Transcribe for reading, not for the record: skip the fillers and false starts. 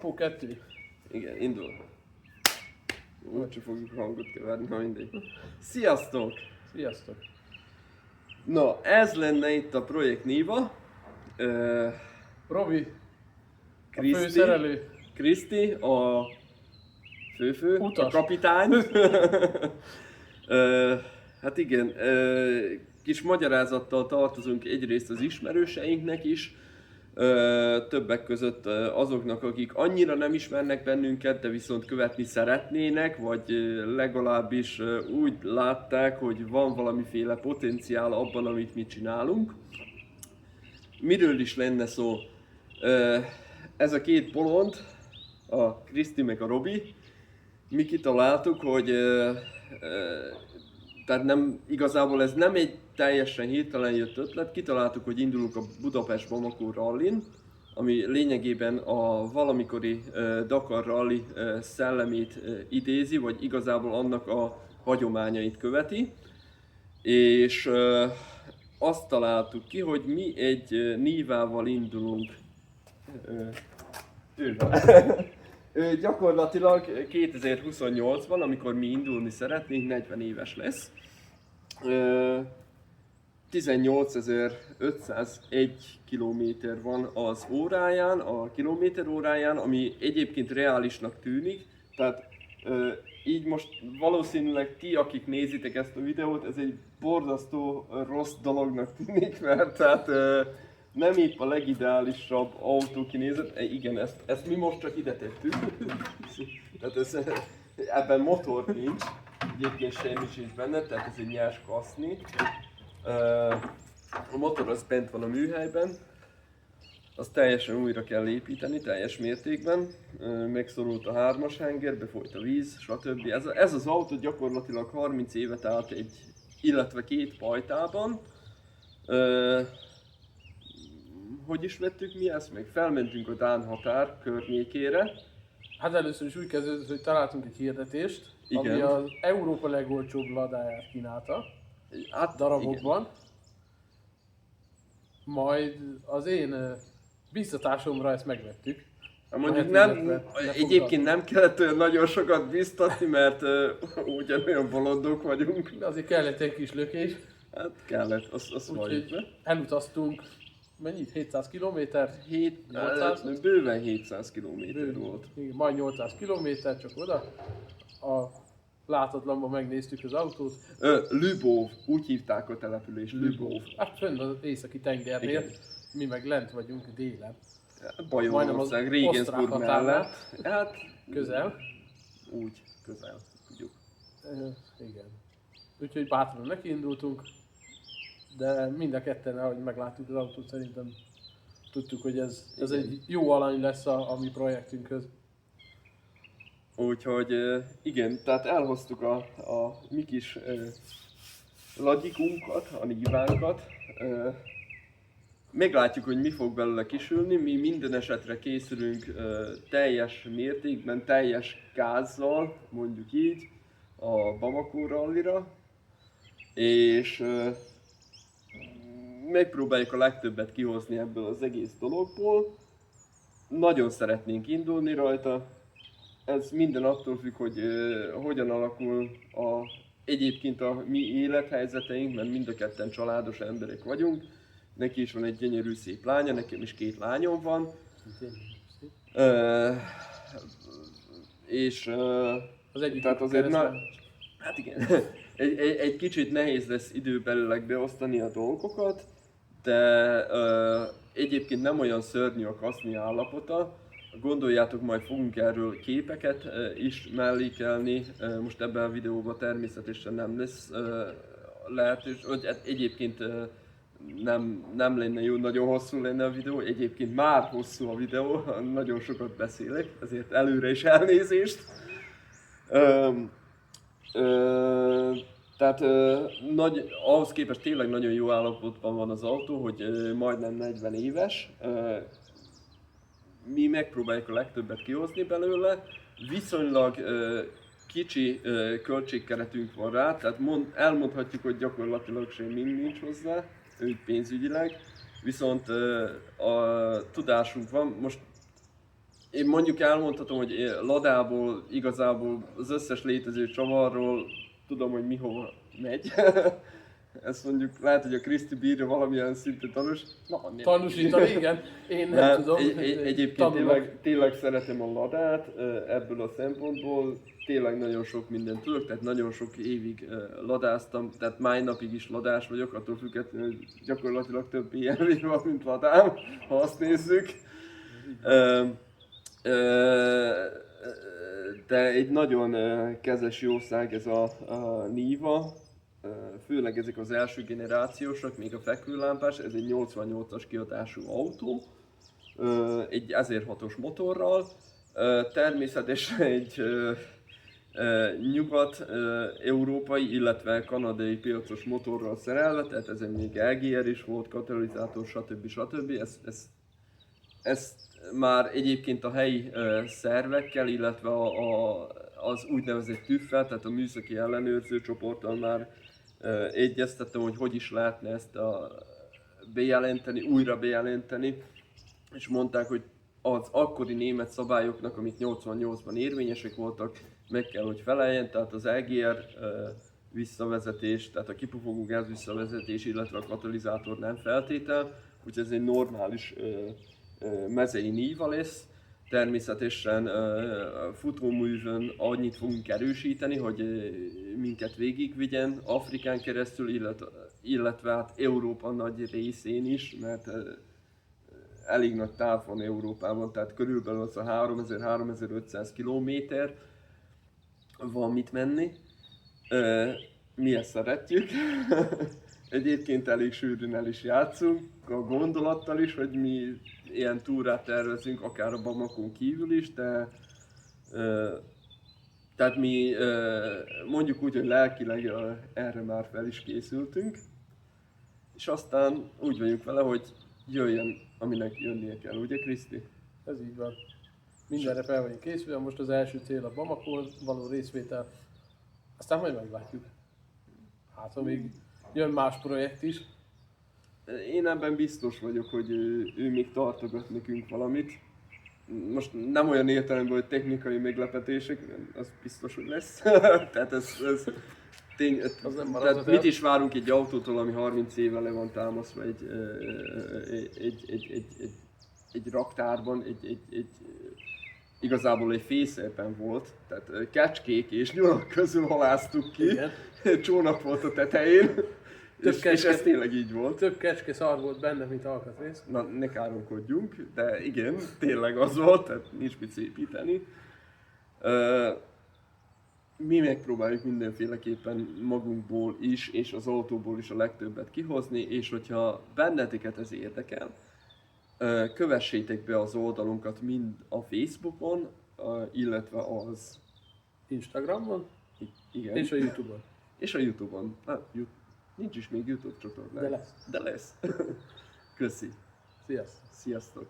Apó 2. Igen, indul. Úgyse fogjuk hangot keverni, ha mindegy. Sziasztok! Sziasztok! Na, ez lenne itt a projekt Niva. Robi, a Kriszti, főszerelő. Kriszti, a főfő, Utas. a kapitány. Hát igen, kis magyarázattal tartozunk egyrészt az ismerőseinknek is, többek között azoknak, akik annyira nem ismernek bennünket, de viszont követni szeretnének, vagy legalábbis úgy látták, hogy van valamiféle potenciál abban, amit mi csinálunk. Miről is lenne szó? Ez a két bolond, a Kriszti meg a Robi, mi kitaláltuk, hogy tehát nem, igazából ez nem egy teljesen hirtelen jött ötlet, kitaláltuk, hogy indulunk a Budapest-Bamako rallin, ami lényegében a valamikori Dakar rally szellemét idézi, vagy igazából annak a hagyományait követi. És azt találtuk ki, hogy mi egy Nivával indulunk. Gyakorlatilag 2028-ban, amikor mi indulni szeretnénk, 40 éves lesz. 18.501 kilométer van az óráján, a kilométer óráján, ami egyébként reálisnak tűnik. Tehát így most valószínűleg ti, akik nézitek ezt a videót, ez egy borzasztó rossz dolognak tűnik, mert tehát nem épp a legideálisabb autókinézet. Igen, ezt mi most csak ide tettük. Tehát ebben motor nincs, egyébként semmi sincs benne, tehát ez egy nyers kaszni. A motor az bent van a műhelyben, azt teljesen újra kell építeni, teljes mértékben. Megszorult a 3-as henger, befolyt a víz, stb. Ez az autó gyakorlatilag 30 évet állt illetve két pajtában. Hogy is vettük mi ezt meg? Felmentünk a dán határ környékére. Hát először is úgy kezdődött, hogy találtunk egy hirdetést, Igen. ami az Európa legolcsóbb ladáját kínálta, Hát, darabokban. igen. Majd az én biztatásomra ezt megvettük. Mondjuk Lehet, nem, illetve egyébként nem kellett olyan nagyon sokat biztatni, mert ugyanolyan bolondok vagyunk. De azért kellett egy kis lökés. Hát kellett, azt valljuk be. Úgyhogy elutaztunk, mennyit? 700 kilométer? 800? Bőven 700 kilométer volt. Igen, majd 800 kilométer, csak oda. A látatlanban megnéztük az autót. Lubov, úgy hívták a települést, Lubov. Hát fönn az északi tengernél, Igen. mi meg lent vagyunk délen. Bajorország, Regensburg mellett. Hát közel. úgy, közel, tudjuk. Igen. Úgyhogy bátran nekiindultunk, de mind a ketten, ahogy megláttuk az autót, szerintem tudtuk, hogy ez egy jó alany lesz a mi projektünkhöz. Úgyhogy igen, tehát elhoztuk a mi kis lagyikunkat, a nívánkat. Meglátjuk, hogy mi fog belőle kisülni. Mi minden esetre készülünk teljes mértékben, teljes gázzal, mondjuk így, a Bamako rallira. És megpróbáljuk a legtöbbet kihozni ebből az egész dologból. Nagyon szeretnénk indulni rajta. Ez minden attól függ, hogy hogyan alakul egyébként a mi élethelyzeteink, mert mind a ketten családos emberek vagyunk. Neki is van egy gyönyörű szép lánya, nekem is 2 lányom van. És Az egyik tehát azért hát igen, egy kicsit nehéz lesz időbelileg beosztani a dolgokat, de egyébként nem olyan szörnyű a kaszni állapota. Gondoljátok, majd fogunk erről képeket is mellékelni. Most ebben a videóban természetesen nem lesz lehetőség, hogy egyébként nem lenne jó, nagyon hosszú lenne a videó. Egyébként már hosszú a videó, nagyon sokat beszélek, ezért előre is elnézést. Tehát ahhoz képest tényleg nagyon jó állapotban van az autó, hogy majdnem 40 éves. Mi megpróbáljuk a legtöbbet kihozni belőle, viszonylag kicsi költségkeretünk van rá, tehát elmondhatjuk, hogy gyakorlatilag semmi nincs hozzá, úgy pénzügyileg, viszont a tudásunk van. Most én mondjuk elmondhatom, hogy én ladából igazából az összes létező csavarról tudom, hogy mi hova megy. Ezt mondjuk lehet, hogy a Kriszti bírja valamilyen szinten Tanúsítani, igen. Én nem de tudom. egyébként Tanulok. tényleg szeretem a ladát ebből a szempontból, tényleg nagyon sok mindent tudok, tehát nagyon sok évig ladáztam, tehát mai napig is ladás vagyok, attól függetlenül, hogy gyakorlatilag több BMW van, mint ladám, ha azt nézzük. De egy nagyon kezes jószág ez a Niva, főleg ezek az első generációsak, még a fekvőlámpás, ez egy 88-as kiadású autó, egy 1006-os motorral, természetesen egy nyugat-európai, illetve kanadai piacos motorral szerelve, tehát ezen még EGR is volt, katalizátor, stb. Ezt már egyébként a helyi szervekkel, illetve az úgynevezett TÜV-fel, tehát a műszaki ellenőrző csoporttal már egyeztettem, hogy is lehetne ezt újra bejelenteni, és mondták, hogy az akkori német szabályoknak, amik 88-ban érvényesek voltak, meg kell, hogy feleljen, tehát az EGR visszavezetés, tehát a kipufogó gáz visszavezetés, illetve a katalizátor nem feltétel, úgyhogy ez egy normális mezei Niva lesz. Természetesen futóművön annyit fogunk erősíteni, hogy minket végigvigyen Afrikán keresztül, illetve hát Európa nagy részén is, mert elég nagy táv van Európában, tehát körülbelül az a 3000-3500 kilométer van mit menni. Mi ezt szeretjük. Egyébként elég sűrűn el is játszunk, a gondolattal is, hogy mi ilyen túrát tervezünk, akár a Bamakon kívül is, de tehát mi mondjuk úgy, hogy lelkileg erre már fel is készültünk, és aztán úgy vagyunk vele, hogy jöjjön, aminek jönnie kell, ugye Kriszti? Ez így van. Mindenre fel vagyunk készülve, most az első cél a Bamakon való részvétel, aztán majd meglátjuk. Hát, ha még jön más projekt is. Én ebben biztos vagyok, hogy ő még tartogat nekünk valamit. Most nem olyan értelemben, hogy technikai meglepetések, az biztos, hogy lesz. Tehát ez Az nem tehát marad mit is várunk egy autótól, ami 30 éve le van támaszva egy raktárban, igazából egy fészérben volt, tehát kecskék és nyulak közül haláztuk ki, csónak volt a tetején, és ez tényleg így volt. Több kecske szar volt benne, mint alkatrész. Na, ne káromkodjunk, de igen, tényleg az volt, tehát nincs mit szépíteni. Mi megpróbáljuk mindenféleképpen magunkból is, és az autóból is a legtöbbet kihozni, és hogyha benneteket ez érdekel, kövessétek be az oldalunkat mind a Facebookon, illetve az Instagramon, igen. és a Youtube-on. És a Youtube-on. Nincs is még YouTube csatornánk. De lesz. De lesz. Köszi. Sziasztok! Sziasztok!